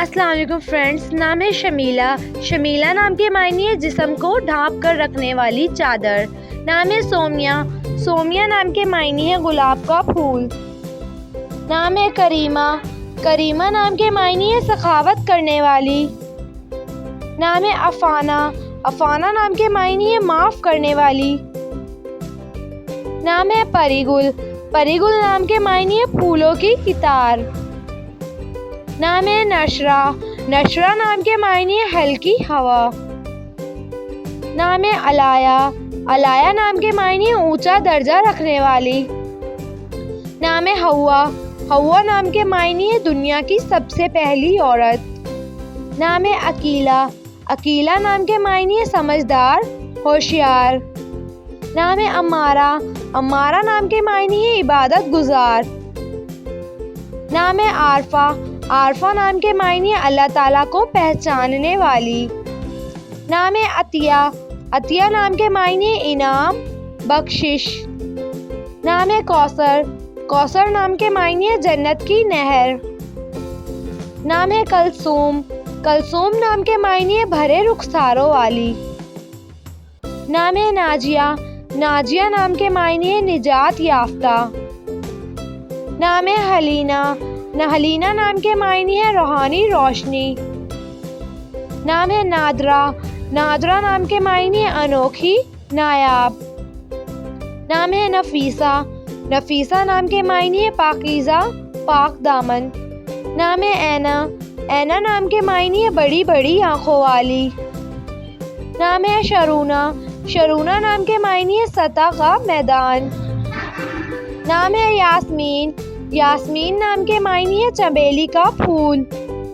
السلام علیکم فرینڈس، نام ہے شمیلا۔ شمیلا نام کے معنی ہے جسم کو ڈھانپ کر رکھنے والی چادر۔ نام ہے سومیا۔ سومیا نام کے معنی ہے گلاب کا پھول۔ نام ہے کریمہ۔ کریمہ نام کے معنی ہے سخاوت کرنے والی۔ نام ہے افانہ۔ افانہ نام کے معنی ہے معاف کرنے والی۔ نام ہے پری گل۔ پری گل نام کے معنی ہے پھولوں کی قطار۔ نام ہے نشرہ۔ نشرہ نام کے معنی ہے ہلکی ہوا۔ نام ہے علایا۔ علایا نام کے معنی ہے اونچا درجہ رکھنے والی۔ نام ہے حوا۔ حوا نام کے معنی ہے دنیا کی سب سے پہلی عورت۔ نام ہے عقیلہ۔ عقیلہ نام کے معنی ہے سمجھدار، ہوشیار۔ نام ہے امارہ۔ امارہ نام کے معنی ہے عبادت گزار۔ نام ہے عارفہ۔ عارفہ نام کے معنی ہے اللہ تعالیٰ کو پہچاننے والی۔ نام ہے عطیہ۔ عطیہ نام کے معنی ہے انعام، بخشش۔ نام ہے کوثر۔ کوثر نام کے معنی ہے جنت کی نہر۔ نام ہے کلثوم۔ کلثوم نام کے معنی ہے بھرے رخساروں والی۔ نام ہے ناجیہ۔ ناجیہ نام کے معنی ہے نجات یافتہ۔ نام ہے حلینا۔ حلینا نام کے معنی ہے روحانی روشنی۔ نام ہے نادرہ۔ نادرہ نام کے معنی ہے انوکھی، نایاب۔ نام ہے نفیسہ۔ نفیسہ نام کے معنی ہے پاکیزہ، پاک دامن۔ نام ہے اینا۔ اینا نام کے معنی ہے بڑی بڑی آنکھوں والی۔ نام ہے شرونا۔ شرونا نام کے معنی ہے سطح کا میدان۔ نام ہے یاسمین۔ یاسمین نام کے معنی ہے چمیلی کا پھول۔